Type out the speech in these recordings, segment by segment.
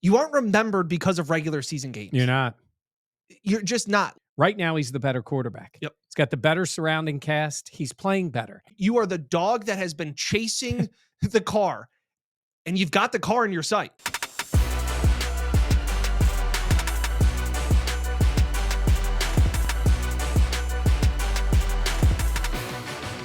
You aren't remembered because of regular season games. You're not. You're just not. Right now, he's the better quarterback. Yep. He's got the better surrounding cast. He's playing better. You are the dog that has been chasing the car, and you've got the car in your sight.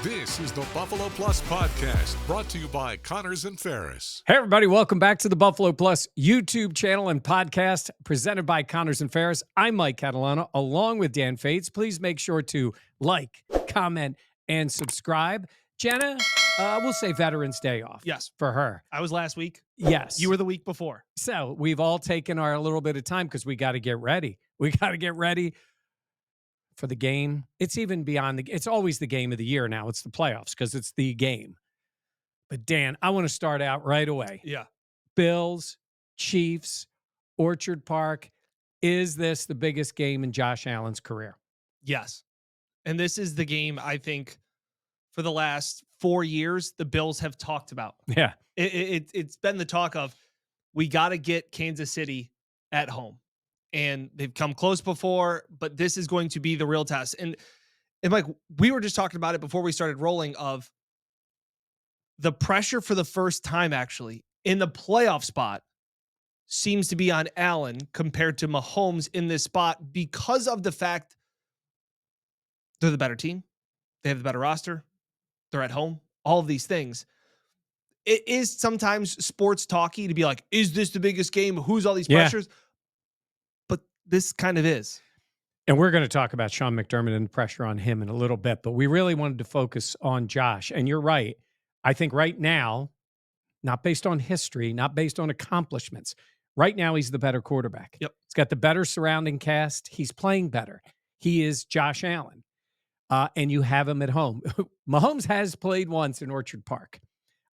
This is the Buffalo Plus Podcast, brought to you by Connors and Ferris. Hey, everybody. Welcome back to the Buffalo Plus YouTube channel and podcast presented by Connors and Ferris. I'm Mike Catalano, along with Dan Fates. Please make sure to like, comment, and subscribe. Jenna, we'll say Veterans Day off. Yes. For her. I was last week. Yes. You were the week before. So we've all taken our little bit of time because we got to get ready. We got to get ready for the game. It's even beyond it's always the game of the year now. It's the playoffs because it's the game. But Dan, I want to start out right away. Yeah. Bills, Chiefs, Orchard Park. Is this the biggest game in Josh Allen's career? Yes. And this is the game I think for the last 4 years the Bills have talked about. Yeah. It's been the talk of we got to get Kansas City at home. And they've come close before, but this is going to be the real test. And Mike, we were just talking about it before we started rolling of the pressure for the first time actually in the playoff spot seems to be on Allen compared to Mahomes in this spot because of the fact they're the better team. They have the better roster. They're at home. All of these things. It is sometimes sports talky to be like, is this the biggest game? Who's all these pressures? But this kind of is. And we're going to talk about Sean McDermott and the pressure on him in a little bit, but we really wanted to focus on Josh. And you're right. I think right now, not based on history, not based on accomplishments, right now he's the better quarterback. Yep. He's got the better surrounding cast. He's playing better. He is Josh Allen. And you have him at home. Mahomes has played once in Orchard Park.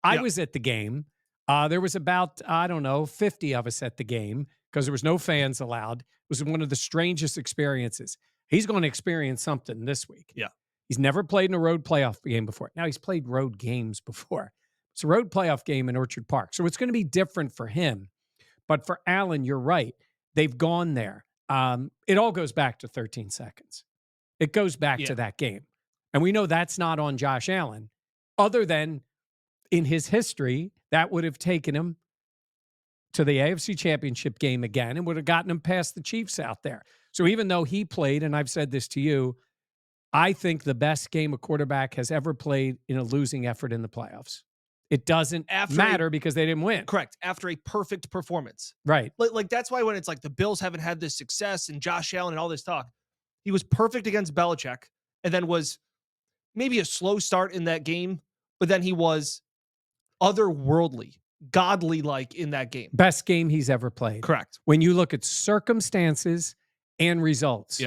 I was at the game. There was about, 50 of us at the game because there was no fans allowed. It was one of the strangest experiences. He's going to experience something this week. Yeah. He's never played in a road playoff game before. Now, he's played road games before. It's a road playoff game in Orchard Park. So it's going to be different for him. But for Allen, you're right. They've gone there. It all goes back to 13 seconds. It goes back to that game. And we know that's not on Josh Allen, other than in his history, that would have taken him to the AFC Championship game again and would have gotten him past the Chiefs out there. So even though he played, and I've said this to you, I think the best game a quarterback has ever played in a losing effort in the playoffs. It doesn't matter because they didn't win. Correct. After a perfect performance. Right. Like that's why when it's like the Bills haven't had this success and Josh Allen and all this talk, he was perfect against Belichick and then was maybe a slow start in that game, but then he was otherworldly, godly-like in that game. Best game he's ever played. Correct. When you look at circumstances and results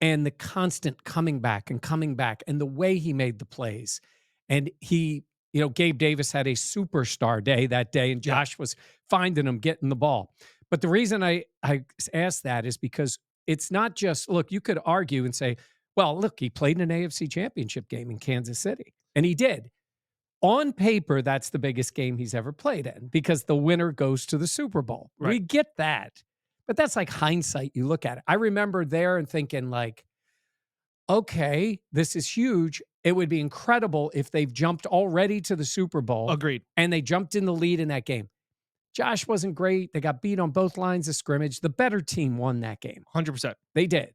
and the constant coming back and the way he made the plays. And he, Gabe Davis had a superstar day that day and Josh was finding him getting the ball. But the reason I asked that is because it's not just, look, you could argue and say, well, look, he played in an AFC Championship game in Kansas City. And he did. On paper, that's the biggest game he's ever played in because the winner goes to the Super Bowl. Right. We get that. But that's like hindsight. You look at it. I remember there and thinking like, okay, this is huge. It would be incredible if they've jumped already to the Super Bowl. Agreed. And they jumped in the lead in that game. Josh wasn't great. They got beat on both lines of scrimmage. The better team won that game. 100%. They did.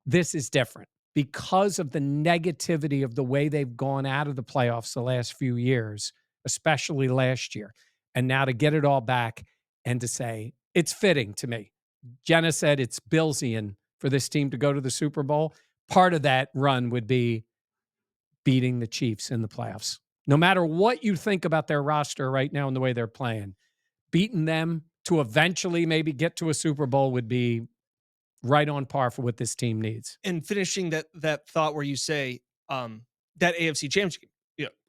This is different because of the negativity of the way they've gone out of the playoffs the last few years, especially last year. And now to get it all back and to say, it's fitting to me. Jenna said it's Billsian for this team to go to the Super Bowl. Part of that run would be beating the Chiefs in the playoffs. No matter what you think about their roster right now and the way they're playing, beating them to eventually maybe get to a Super Bowl would be right on par for what this team needs. And finishing that thought where you say that AFC Championship,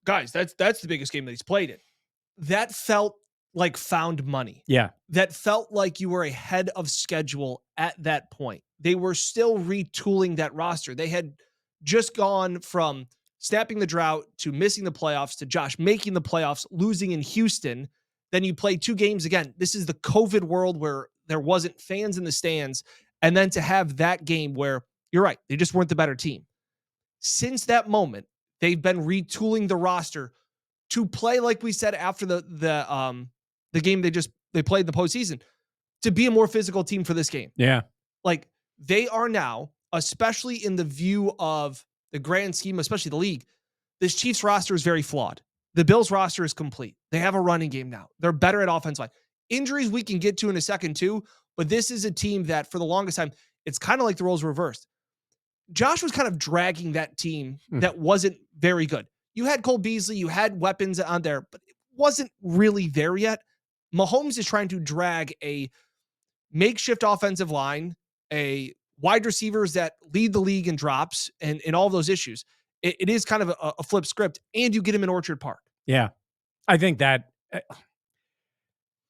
guys, that's the biggest game that he's played in. That felt like found money. Yeah. That felt like you were ahead of schedule at that point. They were still retooling that roster. They had just gone from snapping the drought to missing the playoffs to Josh making the playoffs, losing in Houston. Then you play 2 games again. This is the COVID world where there wasn't fans in the stands. And then to have that game where you're right, they just weren't the better team. Since that moment, they've been retooling the roster to play, like we said, after the game they played in the postseason, to be a more physical team for this game. Yeah. Like, they are now, especially in the view of the grand scheme, especially the league, this Chiefs roster is very flawed. The Bills roster is complete. They have a running game now. They're better at offense line. Injuries we can get to in a second too, but this is a team that for the longest time, it's kind of like the roles reversed. Josh was kind of dragging that team that wasn't very good. You had Cole Beasley, you had weapons on there, but it wasn't really there yet. Mahomes is trying to drag a makeshift offensive line, a wide receivers that lead the league in drops and all those issues. It is kind of a flip script, and you get him in Orchard Park. Yeah. I think that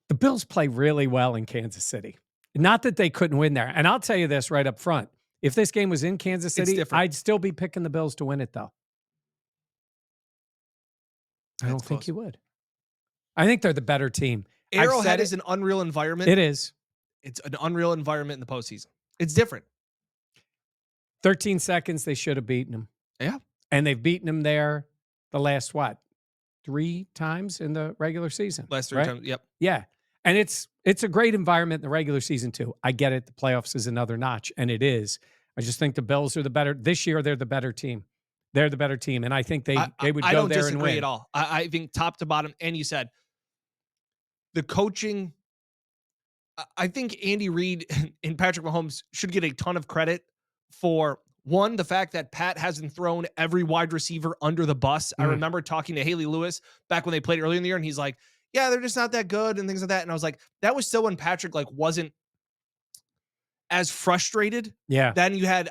the Bills play really well in Kansas City. Not that they couldn't win there. And I'll tell you this right up front. If this game was in Kansas City, I'd still be picking the Bills to win it, though. I don't think you would. I think they're the better team. Arrowhead is an unreal environment. It is. It's an unreal environment in the postseason. It's different. 13 seconds, they should have beaten them. Yeah. And they've beaten them there the last, 3 times in the regular season? Last 3 times, yep. Yeah. And it's a great environment in the regular season, too. I get it. The playoffs is another notch, and it is. I just think the Bills are the better. This year, they're the better team. They're the better team, and I think they would go there and win. I don't disagree at all. I think top to bottom, and you said the coaching. I think Andy Reid and Patrick Mahomes should get a ton of credit for, one, the fact that Pat hasn't thrown every wide receiver under the bus. I remember talking to Haley Lewis back when they played earlier in the year, and he's like, yeah, they're just not that good and things like that. And I was like, that was still when Patrick wasn't as frustrated. Yeah. Then you had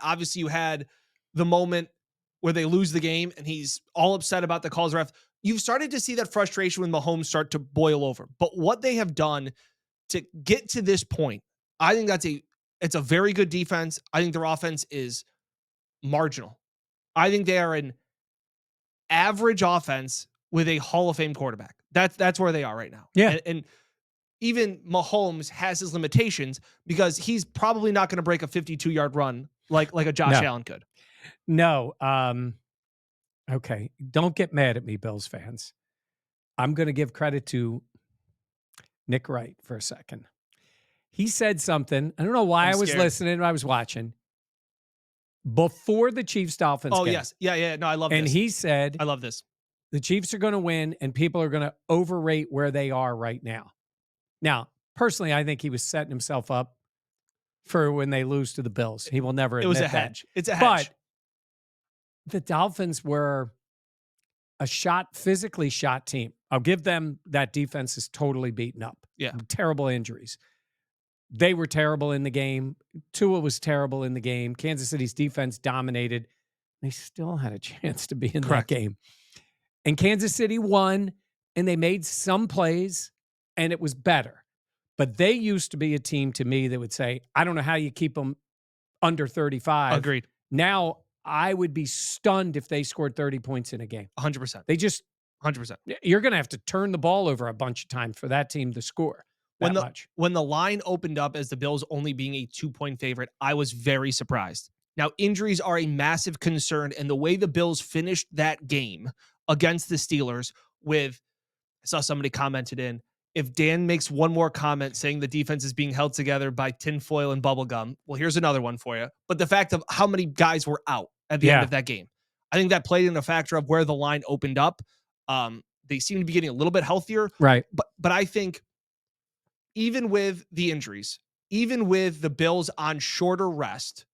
the moment where they lose the game and he's all upset about the calls ref. You've started to see that frustration when Mahomes start to boil over. But what they have done to get to this point, I think it's a very good defense. I think their offense is marginal. I think they are an average offense with a Hall of Fame quarterback. That's where they are right now. Yeah. And even Mahomes has his limitations because he's probably not going to break a 52-yard run like a Josh Allen could. No. Okay. Don't get mad at me, Bills fans. I'm going to give credit to Nick Wright for a second. He said something. I don't know why I was listening. I was watching. Before the Chiefs-Dolphins game. Oh, yes. Yeah. No, I love this. And he said, I love this. The Chiefs are going to win, and people are going to overrate where they are right now. Now, personally, I think he was setting himself up for when they lose to the Bills. He will never admit that. It was a hedge. It's a hedge. But the Dolphins were a physically shot team. I'll give them that defense is totally beaten up. Yeah. Terrible injuries. They were terrible in the game. Tua was terrible in the game. Kansas City's defense dominated. They still had a chance to be in that game. And Kansas City won, and they made some plays, and it was better. But they used to be a team to me that would say, I don't know how you keep them under 35. Agreed. Now, I would be stunned if they scored 30 points in a game. 100%. They just 100%. You're going to have to turn the ball over a bunch of times for that team to score that much. When the line opened up as the Bills only being a 2-point favorite, I was very surprised. Now, injuries are a massive concern, and the way the Bills finished that game against the Steelers I saw somebody commented in, if Dan makes one more comment saying the defense is being held together by tinfoil and bubblegum, well, here's another one for you. But the fact of how many guys were out at the end of that game, I think that played in a factor of where the line opened up. They seem to be getting a little bit healthier. Right. But I think even with the injuries, even with the Bills on shorter rest,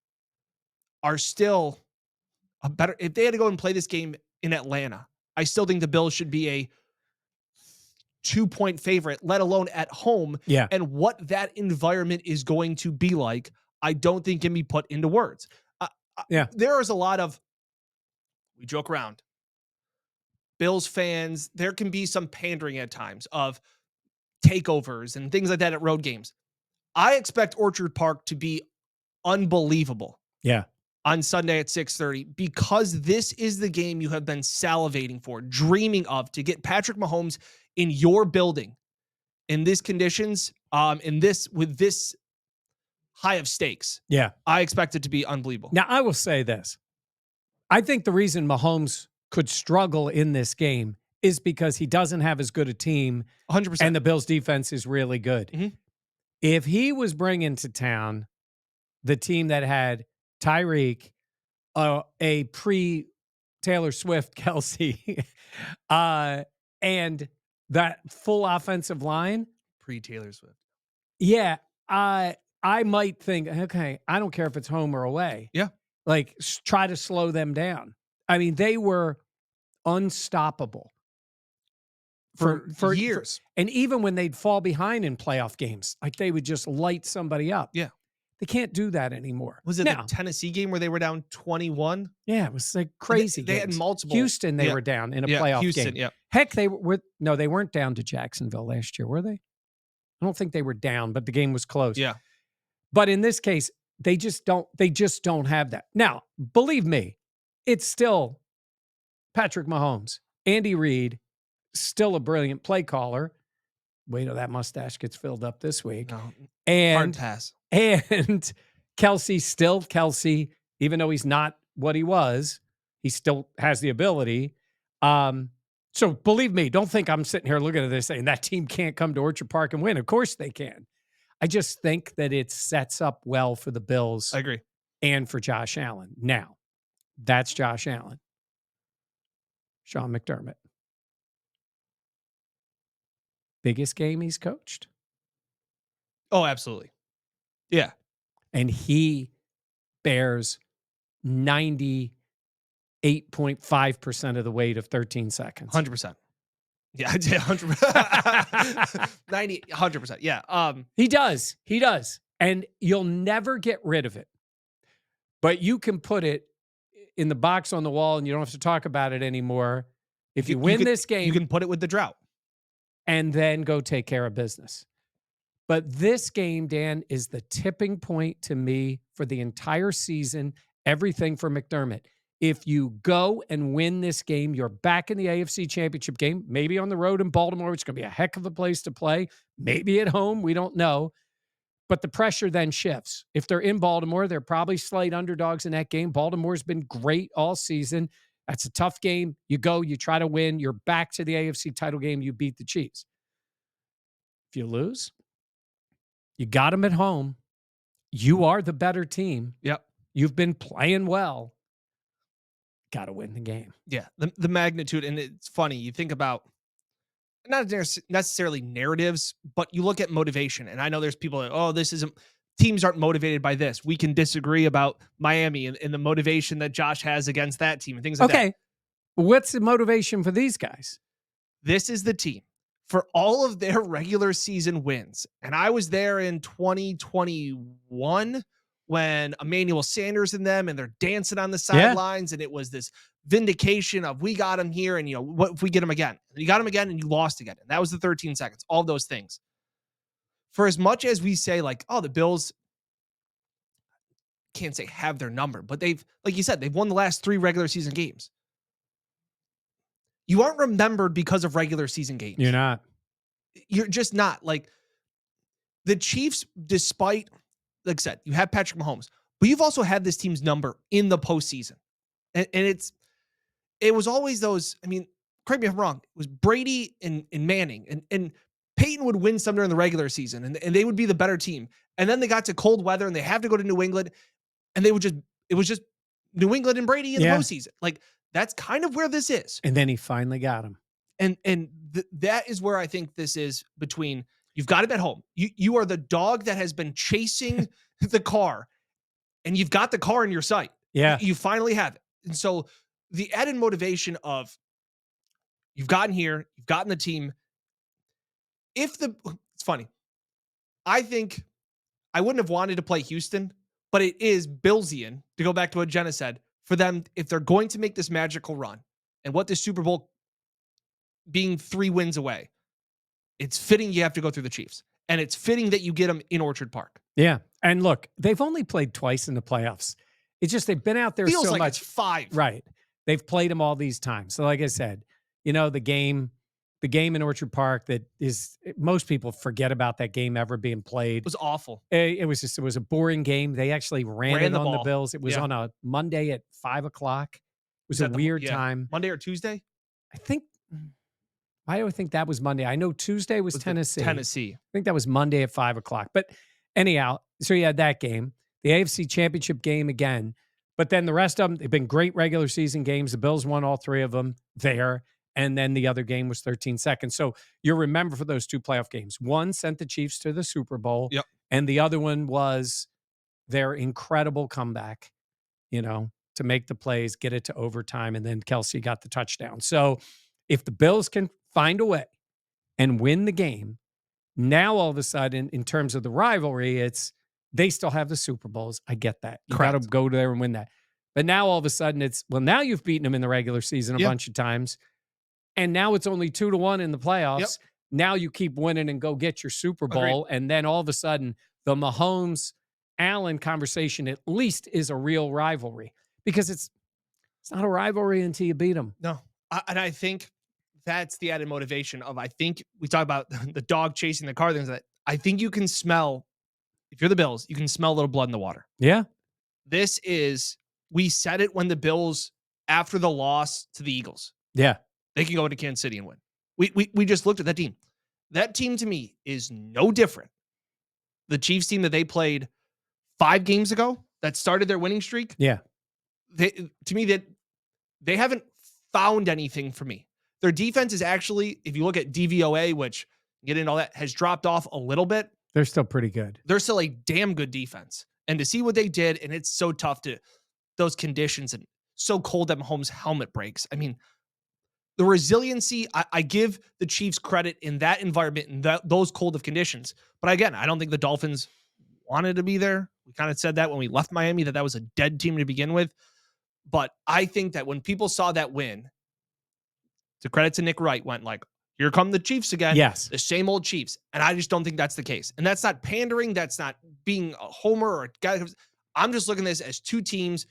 are still a better. If they had to go and play this game in Atlanta, I still think the Bills should be a 2-point favorite, let alone at home. Yeah. And what that environment is going to be like, I don't think can be put into words. There is a lot of, we joke around, Bills fans, there can be some pandering at times of takeovers and things like that at road games. I expect Orchard Park to be unbelievable. Yeah. On Sunday at 6:30, because this is the game you have been salivating for, dreaming of, to get Patrick Mahomes in your building in this conditions, with this high of stakes, Yeah. I expect it to be unbelievable. Now, I will say this. I think the reason Mahomes could struggle in this game is because he doesn't have as good a team 100%. and the Bills defense is really good. Mm-hmm. If he was bringing to town the team that had Tyreek, a pre-Taylor Swift Kelsey, and that full offensive line, Pre-Taylor Swift. yeah, I might think, okay, I don't care if it's home or away. Yeah. Like, try to slow them down. I mean, they were unstoppable For years. And even when they'd fall behind in playoff games, like they would just light somebody up. Yeah. They can't do that anymore. Was it now, the Tennessee game where they were down 21? Yeah, it was like crazy. They had games. multiple. Houston, they were down in a playoff Houston, game. Yeah. Heck, they weren't down to Jacksonville last year, were they? I don't think they were down, but the game was close. Yeah. But in this case, they just don't have that. Now, believe me, it's still Patrick Mahomes. Andy Reid, still a brilliant play caller. Wait till that mustache gets filled up this week. No, and hard pass. And Kelsey, still Kelsey, even though he's not what he was, he still has the ability. So believe me, don't think I'm sitting here looking at this saying that team can't come to Orchard Park and win. Of course they can. I just think that it sets up well for the Bills. I agree. And for Josh Allen. Now, that's Josh Allen. Sean McDermott. Biggest game he's coached. Oh, absolutely. Yeah. And he bears 98.5% of the weight of 13 seconds. 100%. Yeah, I'd say 100%. 100%. Yeah. He does. He does. And you'll never get rid of it. But you can put it in the box on the wall and you don't have to talk about it anymore. If you win this game, you can put it with the drought. And then go take care of business. But this game, Dan, is the tipping point to me for the entire season, everything for McDermott. If you go and win this game, you're back in the AFC Championship game, maybe on the road in Baltimore, which is going to be a heck of a place to play, maybe at home, we don't know. But the pressure then shifts. If they're in Baltimore, they're probably slight underdogs in that game. Baltimore's been great all season. That's a tough game. You go, you try to win. You're back to the AFC title game. You beat the Chiefs. If you lose, you got them at home. You are the better team. Yep. You've been playing well. Got to win the game. Yeah. The magnitude. And it's funny. You think about not necessarily narratives, but you look at motivation. And I know there's people that, oh, this isn't, teams aren't motivated by this. We can disagree about Miami and the motivation that Josh has against that team and things like that. Okay. What's the motivation for these guys? This is the team for all of their regular season wins. And I was there in 2021 when Emmanuel Sanders and them, and they're dancing on the sidelines. And it was this vindication of, we got him here. And, what if we get him again? And you got him again and you lost again. And that was the 13 seconds, all those things. For as much as we say like, oh, the Bills can't say have their number, but they've, like you said, they've won the last 3 regular season games. You aren't remembered because of regular season games. You're not. You're just not. Like the Chiefs, despite, like I said, you have Patrick Mahomes, but you've also had this team's number in the postseason. And it was always those, I mean, correct me if I'm wrong, it was Brady and Manning, and Peyton would win some during the regular season, and they would be the better team. And then they got to cold weather and they have to go to New England, and it was just New England and Brady in the postseason. Like that's kind of where this is. And then he finally got him. And that is where I think this is between, you've got him at home. You are the dog that has been chasing the car, and you've got the car in your sight. Yeah. You finally have it. And so the added motivation of you've gotten here, you've gotten the team. It's funny. I think I wouldn't have wanted to play Houston, but it is Billsian, to go back to what Jenna said, for them, if they're going to make this magical run, and what the Super Bowl being 3 wins away, it's fitting you have to go through the Chiefs. And it's fitting that you get them in Orchard Park. Yeah. And look, they've only played twice in the playoffs. It's just they've been out there Feels so like much. It's 5. Right. They've played them all these times. So like I said, the game the game in Orchard Park that is most people forget about that game ever being It played. was awful. It was a boring game. They actually ran it The on the ball. Bills. It was Yeah. on a Monday at 5:00. It was Is a that weird time. Monday or Tuesday? I think. I would think that was Monday. I know Tuesday was Tennessee. Tennessee. I think that was Monday at 5:00. But anyhow, so you had that game, the AFC Championship game again. But then the rest of them, they've been great regular season games. The Bills won all three of them there. And then the other game was 13 seconds. So you'll remember for those two playoff games. One sent the Chiefs to the Super Bowl. Yep. And the other one was their incredible comeback, to make the plays, get it to overtime. And then Kelsey got the touchdown. So if the Bills can find a way and win the game, now all of a sudden, in terms of the rivalry, it's they still have the Super Bowls. I get that. You got to go there and win that. But now all of a sudden it's, well, now you've beaten them in the regular season a bunch of times. And now it's only 2-1 in the playoffs. Yep. Now you keep winning and go get your Super Bowl. Agreed. And then all of a sudden the Mahomes-Allen conversation at least is a real rivalry, because it's not a rivalry until you beat them. No. And I think that's the added motivation of, I think we talk about the dog chasing the car, things that I think you can smell. If you're the Bills, you can smell a little blood in the water. Yeah. We said it when the Bills, after the loss to the Eagles. Yeah. They can go into Kansas City and win. We just looked at that team. That team to me is no different. The Chiefs team that they played 5 games ago that started their winning streak. Yeah. To me, that they haven't found anything for me. Their defense is actually, if you look at DVOA, which get into all that, has dropped off a little bit. They're still pretty good. They're still a damn good defense. And to see what they did, and it's so tough to those conditions and so cold that Mahomes' helmet breaks. I mean, the resiliency, I give the Chiefs credit in that environment and those cold of conditions. But again, I don't think the Dolphins wanted to be there. We kind of said that when we left Miami, that was a dead team to begin with. But I think that when people saw that win, to credit to Nick Wright, went like, here come the Chiefs again. Yes. The same old Chiefs. And I just don't think that's the case. And that's not pandering. That's not being a homer or a guy. I'm just looking at this as two teams,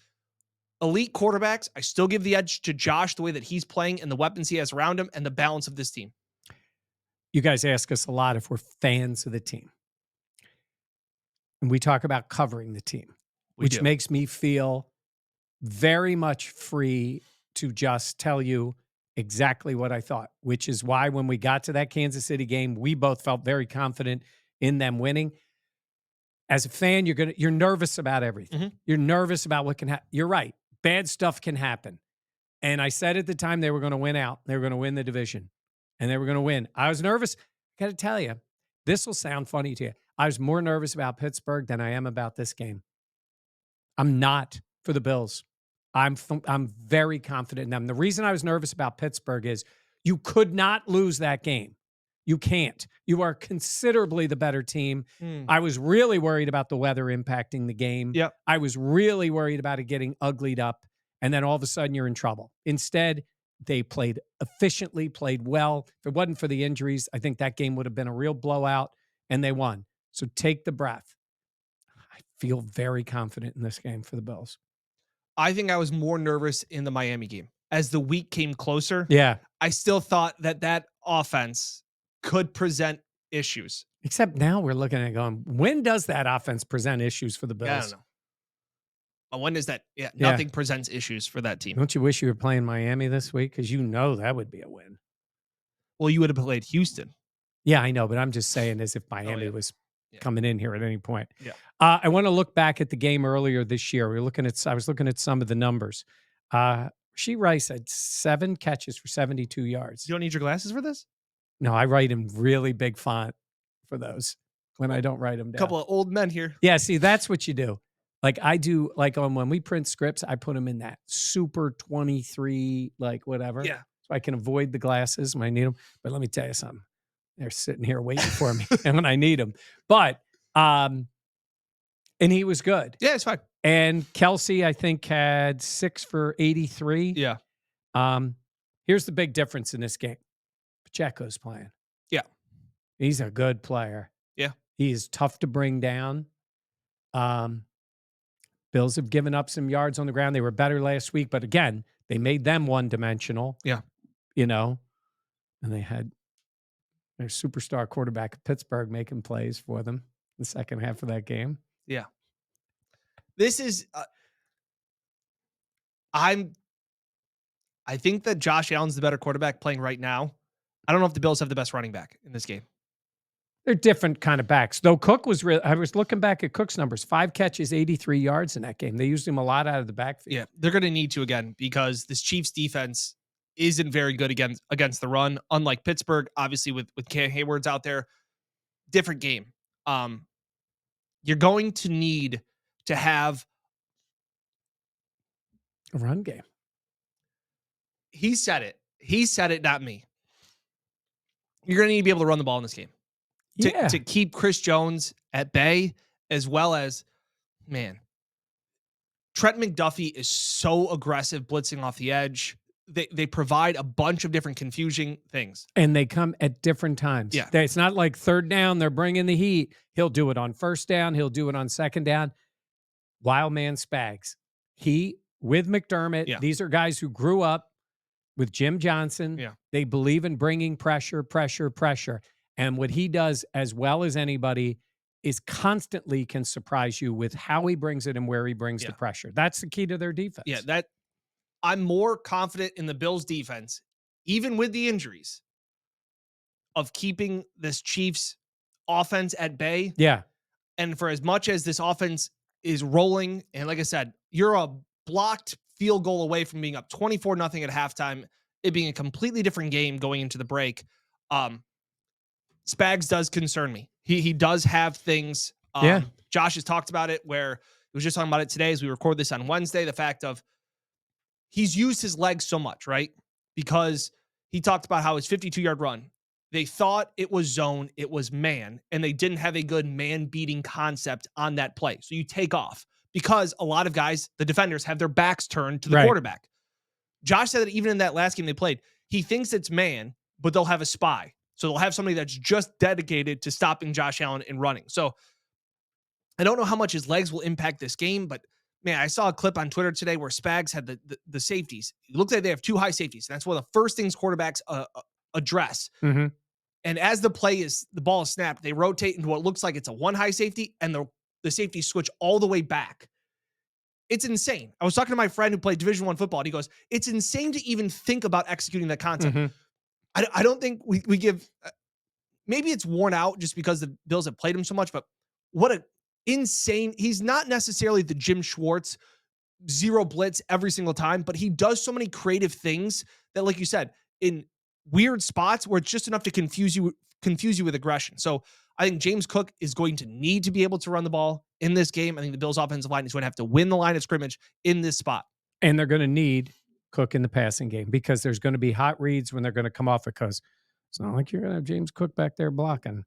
elite quarterbacks. I still give the edge to Josh, the way that he's playing and the weapons he has around him and the balance of this team. You guys ask us a lot if we're fans of the team. And we talk about covering the team, which makes me feel very much free to just tell you exactly what I thought, which is why when we got to that Kansas City game, we both felt very confident in them winning. As a fan, you're nervous about everything. Mm-hmm. You're nervous about what can happen. You're right. Bad stuff can happen. And I said at the time they were going to win out. They were going to win the division. And they were going to win. I was nervous. I got to tell you, this will sound funny to you. I was more nervous about Pittsburgh than I am about this game. I'm not for the Bills. I'm very confident in them. The reason I was nervous about Pittsburgh is you could not lose that game. You can't. You are considerably the better team. I was really worried about the weather impacting the game. Yep. I was really worried about it getting uglied up, and then all of a sudden you're in trouble. Instead, they played efficiently, played well. If it wasn't for the injuries, I think that game would have been a real blowout, and they won. So take the breath. I feel very confident in this game for the Bills. I think I was more nervous in the Miami game. As the week came closer, I still thought that offense could present issues. Except now we're looking at it going, when does that offense present issues for the Bills? I don't know. But when does that? Nothing presents issues for that team. Don't you wish you were playing Miami this week? Because that would be a win. Well, you would have played Houston. Yeah, I know, but I'm just saying as if Miami was coming in here at any point. Yeah. I want to look back at the game earlier this year. I was looking at some of the numbers. Rashee Rice had 7 catches for 72 yards. You don't need your glasses for this? No, I write in really big font for those when I don't write them down. A couple of old men here. Yeah, see, that's what you do. Like I do, like when we print scripts, I put them in that super 23, like whatever. Yeah. So I can avoid the glasses when I need them. But let me tell you something. They're sitting here waiting for me and when I need them. But, and he was good. Yeah, it's fine. And Kelsey, I think, had 6 for 83. Yeah. Here's the big difference in this game. Pacheco's playing. Yeah. He's a good player. Yeah. He is tough to bring down. Bills have given up some yards on the ground. They were better last week, but again, they made them one-dimensional. Yeah. And they had Their superstar quarterback at Pittsburgh making plays for them the second half of that game. Yeah. This is I think that Josh Allen's the better quarterback playing right now. I don't know if the Bills have the best running back in this game. They're different kind of backs. Though Cook was real. I was looking back at Cook's numbers. 5 catches, 83 yards in that game. They used him a lot out of the backfield. Yeah, they're going to need to again because this Chiefs defense isn't very good against the run. Unlike Pittsburgh, obviously with Cam Hayward's out there, different game. You're going to need to have A run game. He said it. He said it, not me. You're going to need to be able to run the ball in this game to keep Chris Jones at bay, as well as, man, Trent McDuffie is so aggressive blitzing off the edge. They provide a bunch of different confusing things. And they come at different times. Yeah. It's not like third down, they're bringing the heat. He'll do it on first down. He'll do it on second down. Wild man Spags. He, with McDermott, these are guys who grew up with Jim Johnson. Yeah. They believe in bringing pressure, pressure, pressure. And what he does as well as anybody is constantly can surprise you with how he brings it and where he brings the pressure. That's the key to their defense. Yeah, I'm more confident in the Bills defense, even with the injuries, of keeping this Chiefs offense at bay. Yeah. And for as much as this offense is rolling, and like I said, you're a blocked field goal away from being up 24-0 at halftime, it being a completely different game going into the break. Spags does concern me. He does have things. Josh has talked about it where he was just talking about it today as we record this on Wednesday, the fact of he's used his legs so much, right? Because he talked about how his 52-yard run, they thought it was zone, it was man, and they didn't have a good man-beating concept on that play. So you take off because a lot of guys, the defenders, have their backs turned to the quarterback. Josh said that even in that last game they played, he thinks it's man, but they'll have a spy. So they'll have somebody that's just dedicated to stopping Josh Allen and running. So I don't know how much his legs will impact this game, but man, I saw a clip on Twitter today where Spags had the safeties. It looks like they have 2 high safeties. And that's one of the first things quarterbacks address. Mm-hmm. And as the ball is snapped, they rotate into what looks like it's a 1 high safety, and the safeties switch all the way back. It's insane. I was talking to my friend who played Division I football, and he goes, it's insane to even think about executing that concept. Mm-hmm. I don't think we give, maybe it's worn out just because the Bills have played him so much, but what a insane, he's not necessarily the Jim Schwartz, 0 blitz every single time, but he does so many creative things that, like you said, in weird spots where it's just enough to confuse you with aggression. So I think James Cook is going to need to be able to run the ball in this game. I think the Bills offensive line is going to have to win the line of scrimmage in this spot. And they're going to need Cook in the passing game because there's going to be hot reads when they're going to come off it, because it's not like you're going to have James Cook back there blocking.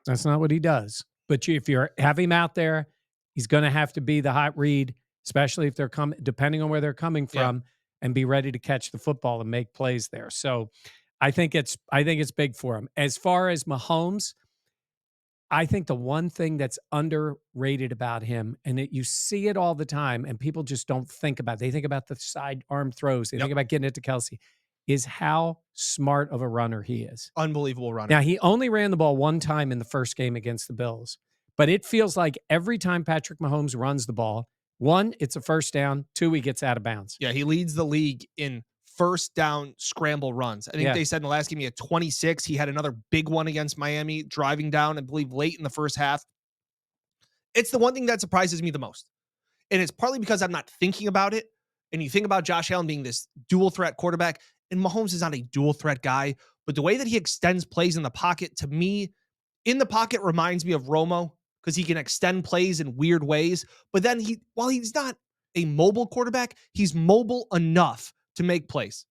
That's not what he does. But if you have him out there, he's going to have to be the hot read, especially if they're coming, depending on where they're coming from, and be ready to catch the football and make plays there. So I think it's big for him. As far as Mahomes, I think the one thing that's underrated about him, and you see it all the time, and people just don't think about it. They think about the side arm throws. They think about getting it to Kelsey, is how smart of a runner he is. Unbelievable runner. Now, he only ran the ball 1 time in the first game against the Bills, but it feels like every time Patrick Mahomes runs the ball, 1, it's a first down. 2, he gets out of bounds. Yeah, he leads the league in first down scramble runs. I think they said in the last game he had 26. He had another big one against Miami, driving down, I believe, late in the first half. It's the one thing that surprises me the most. And it's partly because I'm not thinking about it. And you think about Josh Allen being this dual threat quarterback, and Mahomes is not a dual threat guy, but the way that he extends plays in the pocket, to me, in the pocket reminds me of Romo, because he can extend plays in weird ways. But then while he's not a mobile quarterback, he's mobile enough to make plays.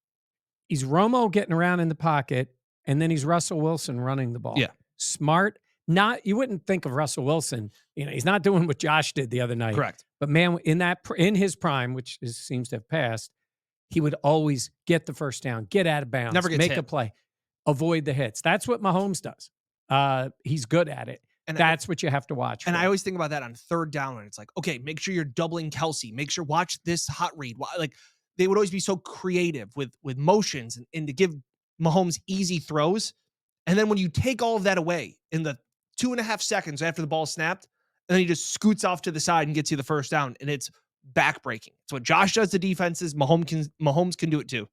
He's Romo getting around in the pocket, and then he's Russell Wilson running the ball. Yeah. Smart. You wouldn't think of Russell Wilson. He's not doing what Josh did the other night. Correct. But man, in his prime, which seems to have passed, he would always get the first down, get out of bounds, never make hit. a play, avoid the hits. That's what Mahomes does. He's good at it. And that's what you have to watch. And I always think about that on third down, when it's like, okay, make sure you're doubling Kelsey. Make sure, watch this hot read. Like, they would always be so creative with motions and to give Mahomes easy throws. And then when you take all of that away in the 2.5 seconds after the ball snapped, and then he just scoots off to the side and gets you the first down, and it's backbreaking. It's what Josh does to defenses. Mahomes can do it too.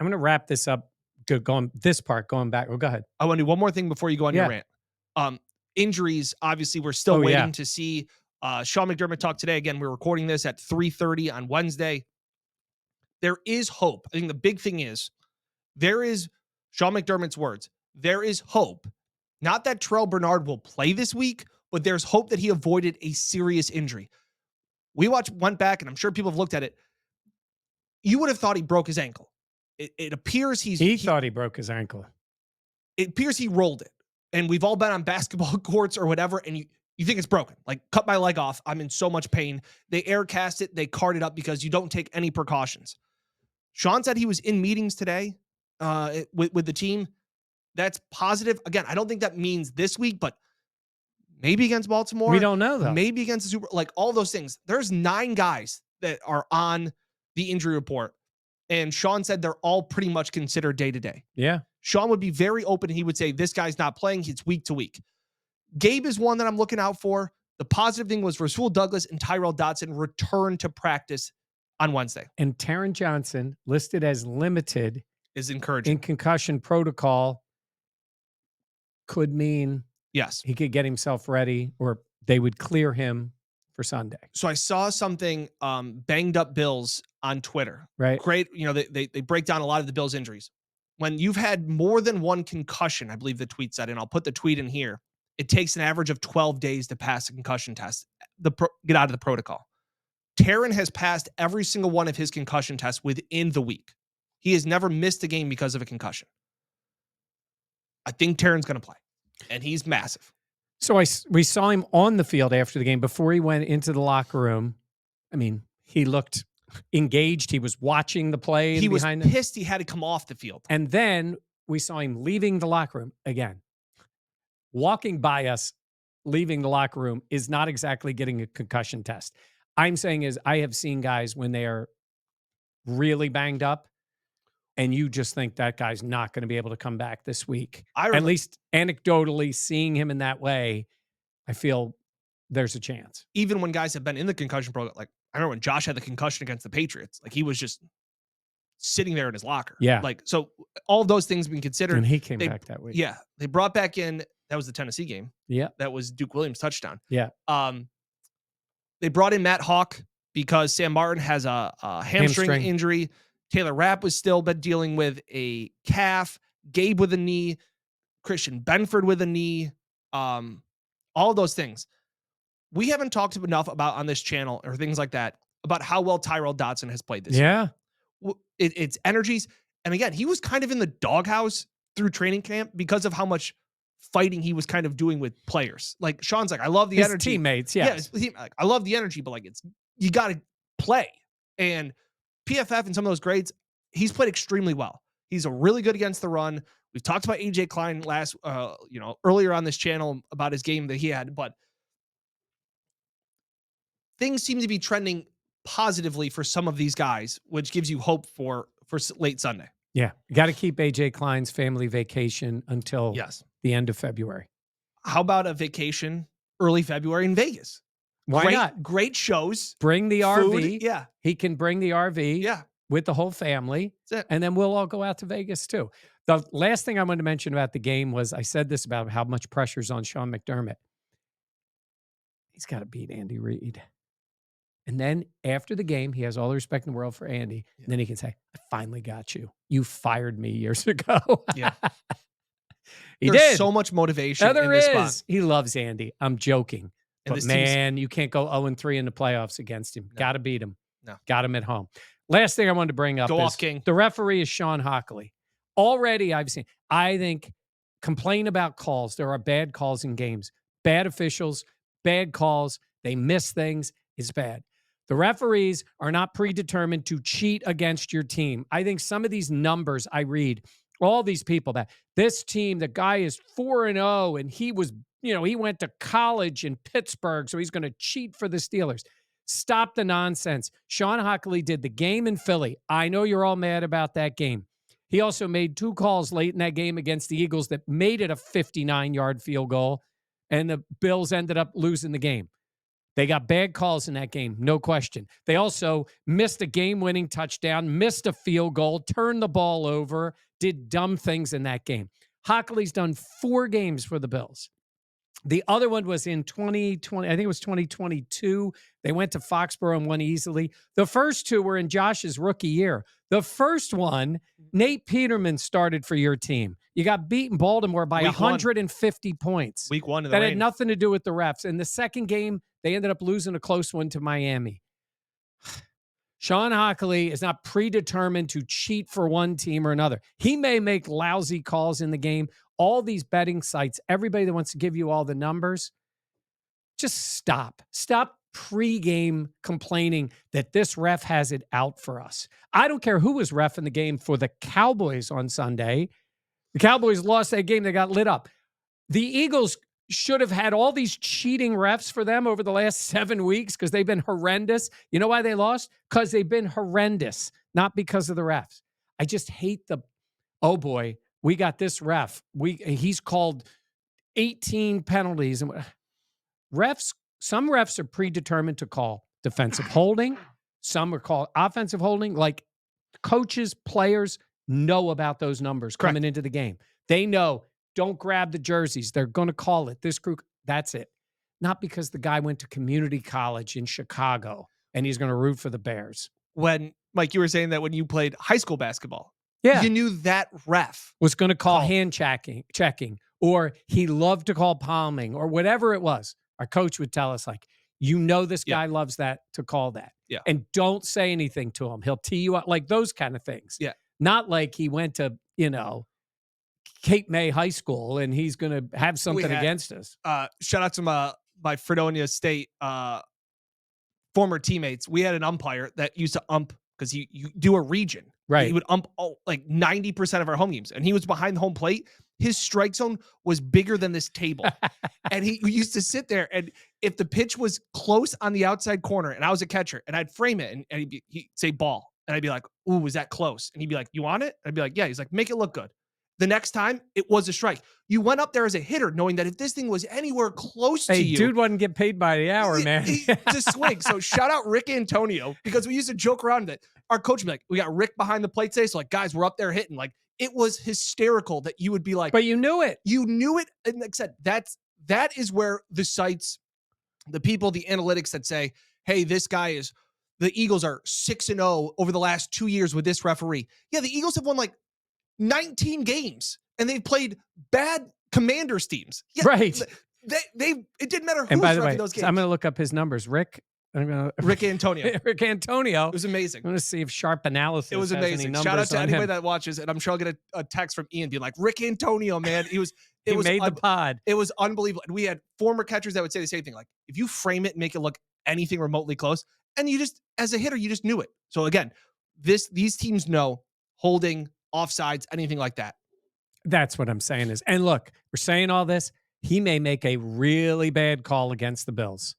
I'm going to wrap this up. Going back. Oh, go ahead. I want to do one more thing before you go on your Yeah. rant. Injuries, obviously, we're still waiting to see. Sean McDermott talked today. Again, we're recording this at 3:30 on Wednesday. There is hope. I think the big thing is there is Sean McDermott's words. There is hope. Not that Terrell Bernard will play this week, but there's hope that he avoided a serious injury. Went back, and I'm sure people have looked at it. You would have thought he broke his ankle. It appears he thought he broke his ankle. It appears he rolled it. And we've all been on basketball courts or whatever, and you think it's broken. Like, cut my leg off. I'm in so much pain. They air cast it. They card it up because you don't take any precautions. Sean said he was in meetings today with the team. That's positive. Again, I don't think that means this week, but maybe against Baltimore. We don't know, though. Maybe against the Super, like all those things. There's 9 guys that are on the injury report. And Sean said they're all pretty much considered day to day. Yeah. Sean would be very open. He would say, this guy's not playing. It's week to week. Gabe is one that I'm looking out for. The positive thing was Rasul Douglas and Tyrell Dodson returned to practice on Wednesday. And Taron Johnson, listed as limited, is encouraging. In concussion protocol, could mean yes, he could get himself ready, or they would clear him for Sunday. So I saw something, banged up Bills on Twitter. Right. Great. They break down a lot of the Bills injuries. When you've had more than one concussion, I believe the tweet said, and I'll put the tweet in here, it takes an average of 12 days to pass a concussion test, get out of the protocol. Taron has passed every single one of his concussion tests within the week. He has never missed a game because of a concussion. I think Taron's going to play, and he's massive. So we saw him on the field after the game before he went into the locker room. I mean, he looked engaged. He was watching the play. He was pissed he had to come off the field. And then we saw him leaving the locker room again. Walking by us, leaving the locker room is not exactly getting a concussion test. I'm saying is I have seen guys when they are really banged up, and you just think that guy's not going to be able to come back this week. At least anecdotally, seeing him in that way, I feel there's a chance. Even when guys have been in the concussion program, like I remember when Josh had the concussion against the Patriots, like he was just sitting there in his locker. Yeah. Like, so all of those things being considered. And he came back that week. Yeah. They brought back in, that was the Tennessee game. Yeah. That was Duke Williams' touchdown. Yeah. They brought in Matt Hawk because Sam Martin has a hamstring injury. Taylor Rapp was still been dealing with a calf. Gabe with a knee. Christian Benford with a knee. All those things. We haven't talked enough about on this channel or things like that about how well Tyrell Dodson has played this year. It's energies. And again, he was kind of in the doghouse through training camp because of how much fighting he was kind of doing with players. Like Sean's like, I love the energy. Teammates, I love the energy, but like you got to play. And PFF and some of those grades, he's played extremely well. He's a really good against the run. We've talked about AJ Klein earlier on this channel about his game that he had, but things seem to be trending positively for some of these guys, which gives you hope for late Sunday. Yeah. You got to keep AJ Klein's family vacation until the end of February. How about a vacation early February in Vegas? Why not? Great shows. Bring the food, RV. Yeah. He can bring the RV. Yeah. With the whole family. That's it. And then we'll all go out to Vegas too. The last thing I wanted to mention about the game was I said this about how much pressure's on Sean McDermott. He's got to beat Andy Reid. And then after the game, he has all the respect in the world for Andy. Yeah. And then he can say, I finally got you. You fired me years ago. Yeah. He There's did. so much motivation there in this is. spot. He loves Andy. I'm joking. And but man, you can't go 0-3 in the playoffs against him. No. Got to beat him. No. Got him at home. Last thing I wanted to bring up is King. The referee is Sean Hockley. Already I've seen, I think, complain about calls. There are bad calls in games. Bad officials, bad calls. They miss things. It's bad. The referees are not predetermined to cheat against your team. I think some of these numbers I read, all these people that this team, the guy is 4-0 and he was, he went to college in Pittsburgh, so he's going to cheat for the Steelers. Stop the nonsense. Sean Hockley did the game in Philly. I know you're all mad about that game. He also made 2 calls late in that game against the Eagles that made it a 59-yard field goal, and the Bills ended up losing the game. They got bad calls in that game, no question. They also missed a game-winning touchdown, missed a field goal, turned the ball over, did dumb things in that game. Hockley's done 4 games for the Bills. The other one was in 2020, I think it was 2022. They went to Foxborough and won easily. The first 2 were in Josh's rookie year. The first one, Nate Peterman started for your team. You got beaten Baltimore by 150 points. Week 1 of the That rain. had nothing to do with the refs. In the second game, they ended up losing a close one to Miami. Sean Hockley is not predetermined to cheat for one team or another. He may make lousy calls in the game. All these betting sites, everybody that wants to give you all the numbers, just stop. Stop pregame complaining that this ref has it out for us. I don't care who was ref in the game for the Cowboys on Sunday. The Cowboys lost that game. They got lit up. The Eagles should have had all these cheating refs for them over the last 7 weeks because they've been horrendous. You know why they lost? Because they've been horrendous, not because of the refs. I just hate the, oh boy, we got this ref. He's called 18 penalties. And refs, some refs are predetermined to call defensive holding. Some are called offensive holding. Like coaches, players know about those numbers coming into the game. They know, don't grab the jerseys. They're going to call it. This group, that's it. Not because the guy went to community college in Chicago and he's going to root for the Bears. When, Mike, you were saying that when you played high school basketball, you knew that ref was going to call hand checking, or he loved to call palming, or whatever it was. Our coach would tell us, like, you know, this guy loves that to call that. Yeah. And don't say anything to him. He'll tee you up, like those kind of things. Yeah. Not like he went to, Cape May High School and he's going to have something against us. Shout out to my Fredonia State former teammates. We had an umpire that used to ump because you do a region. Right. He would ump like 90% of our home games, and he was behind the home plate. His strike zone was bigger than this table. And he used to sit there, and if the pitch was close on the outside corner and I was a catcher and I'd frame it and he'd say ball, and I'd be like, ooh, was that close? And he'd be like, you want it? And I'd be like, yeah. He's like, make it look good. The next time it was a strike. You went up there as a hitter knowing that if this thing was anywhere close to you. Dude wasn't get paid by the hour, man. To swing. So shout out Rick Antonio, because we used to joke around that our coach would be like, we got Rick behind the plate today. So like, guys, we're up there hitting. Like, it was hysterical that you would be like. But you knew it. You knew it. And like I said, that is where the sites, the people, the analytics that say, hey, the Eagles are 6-0 over the last 2 years with this referee. Yeah, the Eagles have won like 19 games and they've played bad Commanders teams. Yeah, right. It didn't matter who and by was the refing way, those games. So I'm going to look up his numbers. Rick Antonio. Rick Antonio. It was amazing. I'm going to see if Sharp Analysis. It was has amazing. Any Shout out to anybody him. that watches, and I'm sure I'll get a text from Ian being like, Rick Antonio, man. He made the pod. It was unbelievable. And we had former catchers that would say the same thing. Like, if you frame it and make it look anything remotely close, and you just, as a hitter, you just knew it. So again, these teams know holding, offsides, anything like that. That's what I'm saying is, and look, we're saying all this. He may make a really bad call against the Bills.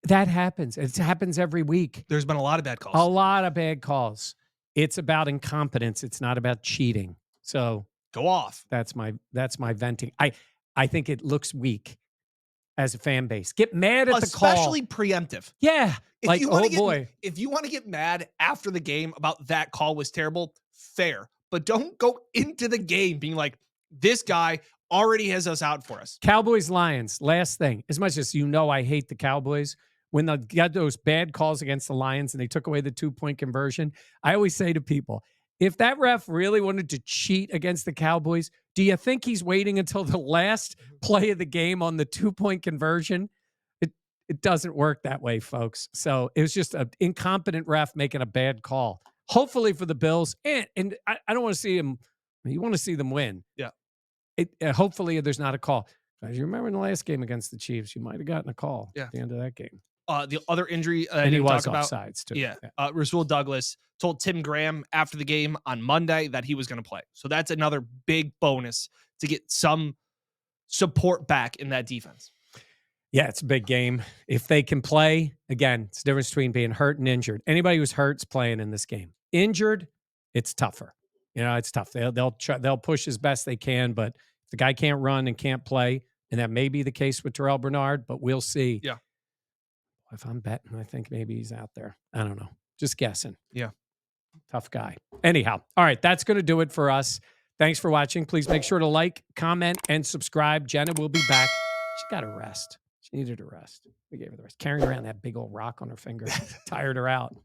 That happens. It happens every week. There's been a lot of bad calls. A lot of bad calls. It's about incompetence. It's not about cheating. So go off. That's my venting. I think it looks weak as a fan base. Get mad at the call. Especially preemptive. Yeah. If you want to get mad after the game about that call was terrible, fair. But don't go into the game being like, this guy already has us out for us. Cowboys, Lions, last thing. As much as I hate the Cowboys, when they got those bad calls against the Lions and they took away the 2-point conversion, I always say to people, if that ref really wanted to cheat against the Cowboys, do you think he's waiting until the last play of the game on the 2-point conversion? It doesn't work that way, folks. So it was just an incompetent ref making a bad call. Hopefully for the Bills, and I don't want to see him. You want to see them win. Yeah. Hopefully there's not a call. As you remember in the last game against the Chiefs, you might have gotten a call at the end of that game. The other injury, and he was offsides too. Yeah. Rasul Douglas told Tim Graham after the game on Monday that he was going to play. So that's another big bonus to get some support back in that defense. Yeah, it's a big game. If they can play, again, it's the difference between being hurt and injured. Anybody who's hurt is playing in this game. Injured, it's tougher. It's tough. They'll push as best they can, but if the guy can't run and can't play, and that may be the case with Terrell Bernard, but we'll see. Yeah. If I'm betting, I think maybe he's out there. I don't know. Just guessing. Yeah. Tough guy. Anyhow, all right, that's going to do it for us. Thanks for watching. Please make sure to like, comment, and subscribe. Jenna will be back. She got a rest. She needed a rest. We gave her the rest. Carrying around that big old rock on her finger tired her out.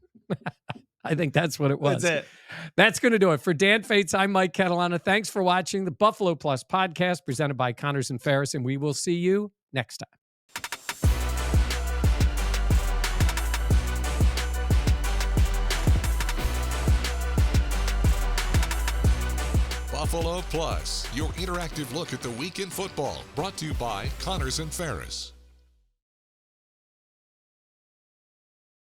I think that's what it was. That's it. That's going to do it. For Dan Fates, I'm Mike Catalana. Thanks for watching the Buffalo Plus podcast presented by Connors and Ferris, and we will see you next time. Buffalo Plus, your interactive look at the week in football, brought to you by Connors and Ferris.